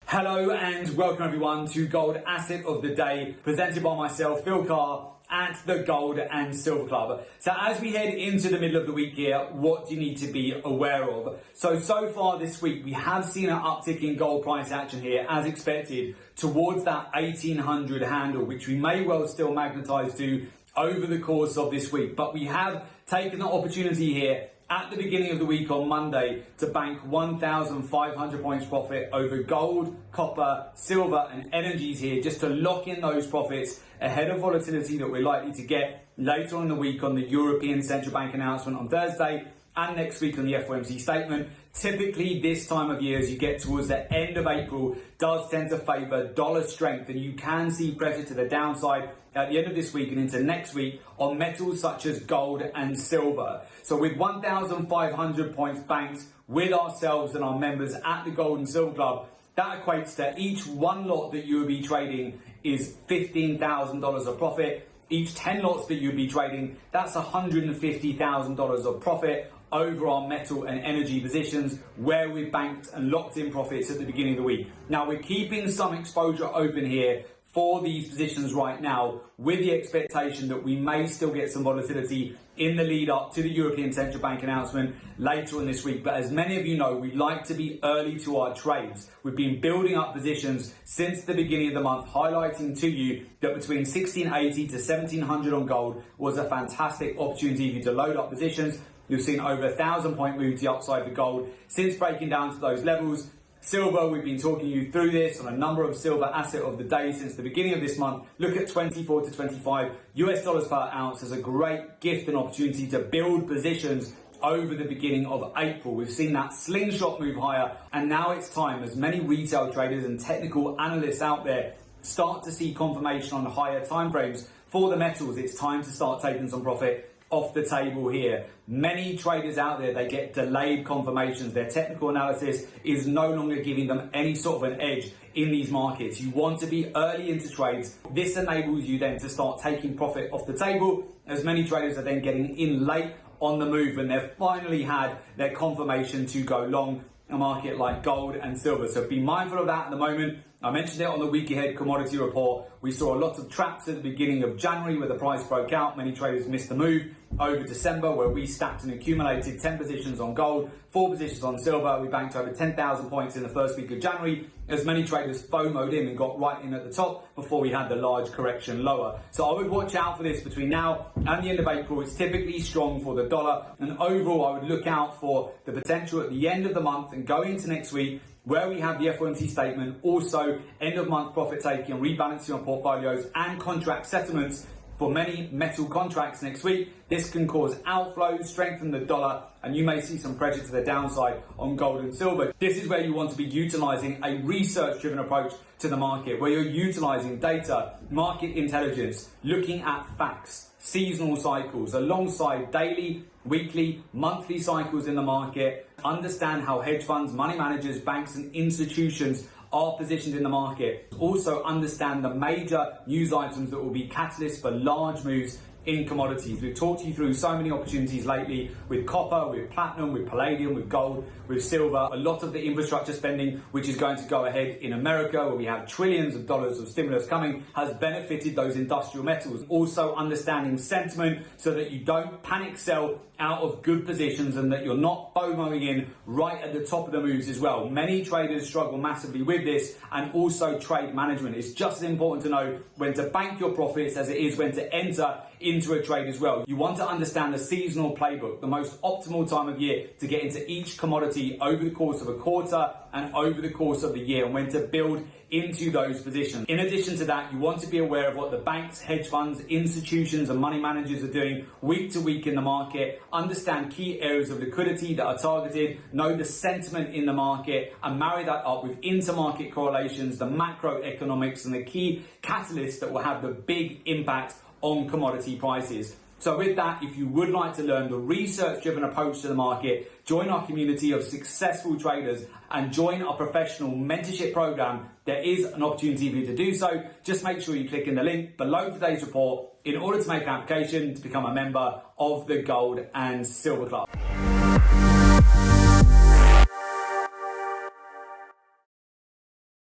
Hello and welcome everyone to Gold Asset of the Day, presented by myself, Phil Carr, at the Gold and Silver Club. So as we head into the middle of the week here, what do you need to be aware of? So far this week, we have seen an uptick in gold price action here, as expected, towards that 1800 handle, which we may well still magnetize to over the course of this week. But we have taken the opportunity here at the beginning of the week on Monday to bank 1,500 points profit over gold, copper, silver and energies here, just to lock in those profits ahead of volatility that we're likely to get later on in the week on the European Central Bank announcement on Thursday and next week on the FOMC statement. Typically this time of year, as you get towards the end of April, does tend to favour dollar strength, and you can see pressure to the downside at the end of this week and into next week on metals such as gold and silver. So with 1,500 points banked with ourselves and our members at the Gold and Silver Club, that equates to each one lot that you will be trading is $15,000 of profit. Each 10 lots that you'd be trading, that's $150,000 of profit over our metal and energy positions where we've banked and locked in profits at the beginning of the week. Now we're keeping some exposure open here for these positions right now, with the expectation that we may still get some volatility in the lead up to the European Central Bank announcement later on this week. But as many of you know, we like to be early to our trades. We've been building up positions since the beginning of the month, highlighting to you that between 1680 to 1700 on gold was a fantastic opportunity for you to load up positions. You've seen over 1,000 point move to the upside for gold since breaking down to those levels. Silver, we've been talking you through this on a number of silver asset of the day since the beginning of this month. Look at 24 to 25 US dollars per ounce as a great gift and opportunity to build positions over the beginning of April. We've seen that slingshot move higher, and now it's time, as many retail traders and technical analysts out there start to see confirmation on higher timeframes for the metals. It's time to start taking some profit off the table here. Many traders out there, they get delayed confirmations. Their technical analysis is no longer giving them any sort of an edge in these markets. You want to be early into trades. This enables you then to start taking profit off the table, as many traders are then getting in late on the move and they've finally had their confirmation to go long a market like gold and silver. So be mindful of that at the moment. I mentioned it on the week ahead commodity report. We saw a lot of traps at the beginning of January where the price broke out. Many traders missed the move over December, where we stacked and accumulated 10 positions on gold, 4 positions on silver. We banked over 10,000 points in the first week of January, as many traders FOMO'd in and got right in at the top before we had the large correction lower. So I would watch out for this between now and the end of April. It's typically strong for the dollar, and overall I would look out for the potential at the end of the month and going into next week, where we have the FOMC statement, also end of month profit taking and rebalancing on portfolios and contract settlements for many metal contracts next week. This can cause outflows, strengthen the dollar, and you may see some pressure to the downside on gold and silver. This is where you want to be utilizing a research-driven approach to the market, where you're utilizing data, market intelligence, looking at facts, seasonal cycles, alongside daily, weekly, monthly cycles in the market. Understand how hedge funds, money managers, banks and institutions are positioned in the market. Also understand the major news items that will be catalysts for large moves in commodities. We've talked you through so many opportunities lately with copper, with platinum, with palladium, with gold, with silver. A lot of the infrastructure spending, which is going to go ahead in America, where we have trillions of dollars of stimulus coming, has benefited those industrial metals. Also understanding sentiment so that you don't panic sell out of good positions and that you're not FOMOing in right at the top of the moves as well. Many traders struggle massively with this, and also trade management. It's just as important to know when to bank your profits as it is when to enter into a trade as well. You want to understand the seasonal playbook, the most optimal time of year to get into each commodity over the course of a quarter and over the course of the year, and when to build into those positions. In addition to that, you want to be aware of what the banks, hedge funds, institutions and money managers are doing week to week in the market. Understand key areas of liquidity that are targeted, know the sentiment in the market, and marry that up with intermarket correlations, the macroeconomics and the key catalysts that will have the big impact on commodity prices. So with that, if you would like to learn the research-driven approach to the market, join our community of successful traders and join our professional mentorship program, there is an opportunity for you to do so. Just make sure you click in the link below today's report in order to make an application to become a member of the Gold and Silver Club.